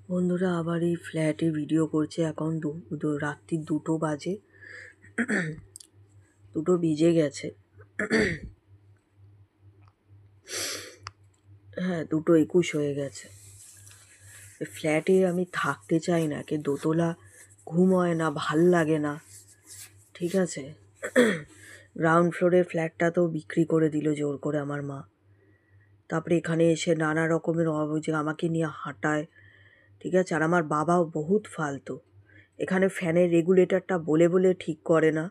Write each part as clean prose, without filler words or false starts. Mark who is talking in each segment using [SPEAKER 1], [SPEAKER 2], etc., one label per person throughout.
[SPEAKER 1] বন্ধুরা আবার এই ফ্ল্যাটে ভিডিও করছে। এখন রাত্রি 2টো বাজে, 2টো বেজে গেছে। হ্যাঁ, 2:21 হয়ে গেছে। ফ্ল্যাটে আমি থাকতে চাই না, কে দোতলা ঘুম হয় না, ভাল লাগে না, ঠিক আছে। গ্রাউন্ড ফ্লোরের ফ্ল্যাটটা তো বিক্রি করে দিল জোর করে আমার মা। তারপরে এখানে এসে নানা রকমের যে আমাকে নিয়ে হাঁটায়, ঠিক আছে। আর আমার বাবাও বহুত ফালতু, এখানে ফ্যানের রেগুলেটরটা বলে বলে ঠিক করে না।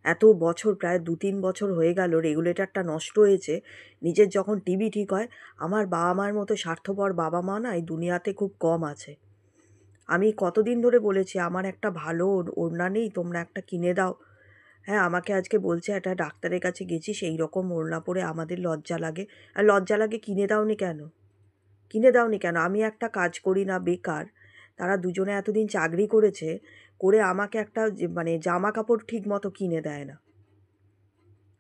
[SPEAKER 1] এত বছর, প্রায় 2-3 বছর হয়ে গেল রেগুলেটরটা নষ্ট হয়েছে। নিজের যখন টিভি ঠিক হয়, আমার বাবা মার মতো স্বার্থপর বাবা মা না এই দুনিয়াতে খুব কম আছে। আমি কতদিন ধরে বলেছি আমার একটা ভালো ওড়না নেই, তোমরা একটা কিনে দাও। হ্যাঁ, আমাকে আজকে বলছে একটা ডাক্তারের কাছে গেছি, সেই রকম ওড়না পরে আমাদের লজ্জা লাগে। আর লজ্জা লাগে কিনে দাওনি কেন? কিনে দাওনি কেন? আমি একটা কাজ করি না, বেকার। তারা দুজনে এতদিন চাকরি করেছে, করে আমাকে একটা মানে জামা কাপড় ঠিক মতো কিনে দেয় না।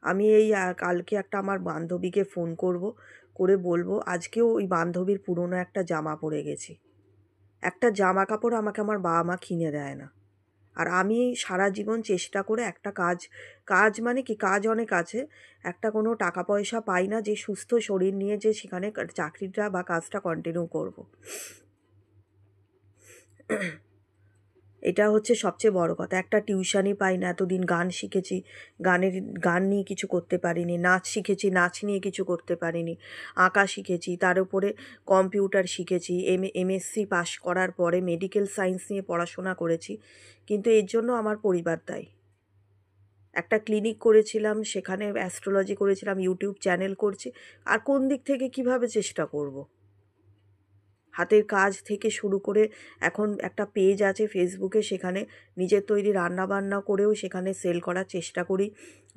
[SPEAKER 1] আমি এই কালকে একটা আমার বান্ধবীকে ফোন করব, করে বলবো আজকেও ওই বান্ধবীর পুরনো একটা জামা পরে গেছি। একটা জামা কাপড় আমাকে আমার বাবা মা কিনে দেয় না। আর আমি সারা জীবন চেষ্টা করে একটা কাজ মানে কি, কাজ অনেক আছে, একটা কোনো টাকা পয়সা পাই না যে সুস্থ শরীর নিয়ে যে সেখানে চাকরিটা বা কাজটা কন্টিনিউ করব। এটা হচ্ছে সবচেয়ে বড় কথা। একটা টিউশনই পাই না, এতদিন গান শিখেছি, গান নিয়ে কিছু করতে পারিনি, নাচ শিখেছি, নাচ নিয়ে কিছু করতে পারিনি, আঁকা শিখেছি, তার উপরে কম্পিউটার শিখেছি, এমএসসি পাশ করার পরে মেডিকেল সায়েন্স নিয়ে পড়াশোনা করেছি, কিন্তু এর জন্য আমার পরিবার দায়ী। একটা ক্লিনিক করেছিলাম, সেখানে অ্যাস্ট্রোলজি করেছিলাম, ইউটিউব চ্যানেল করছি, আর কোন দিক থেকে কিভাবে চেষ্টা করব? হাতের কাজ থেকে শুরু করে এখন একটা পেজ আছে ফেসবুকে, সেখানে নিজের তৈরি রান্নাবান্না করেও সেখানে সেল করার চেষ্টা করি।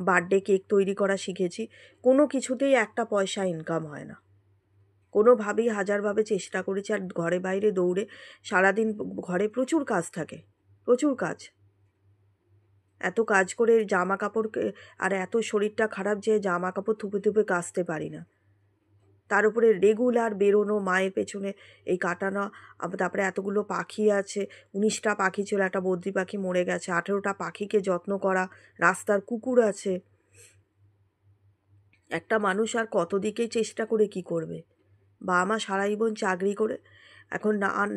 [SPEAKER 1] বার্থডে কেক তৈরি করা শিখেছি। কোনো কিছুতেই একটা পয়সা ইনকাম হয় না। কোনোভাবেই হাজারভাবে চেষ্টা করেছি, আর ঘরে বাইরে দৌড়ে সারাদিন, ঘরে প্রচুর কাজ থাকে, প্রচুর কাজ। এত কাজ করে জামা কাপড়, আর এত শরীরটা খারাপ যে জামা কাপড় থুপে থুপে কাচতে পারি না। তার উপরে রেগুলার বেরোনো, মায়ের পেছনে এই কাটানো, তারপরে এতগুলো পাখি আছে। 19টা পাখি ছিল, একটা বদ্রি পাখি মরে গেছে, 18টা পাখিকে যত্ন করা, রাস্তার কুকুর আছে। একটা মানুষ আর কত দিকেই চেষ্টা করে কি করবে? বাবা মা সারা জীবন চাকরি করে, এখন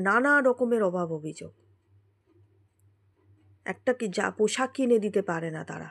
[SPEAKER 1] নানা রকমের অভাব অভিযোগ। একটা কি পোশাক কিনে দিতে পারে না তারা।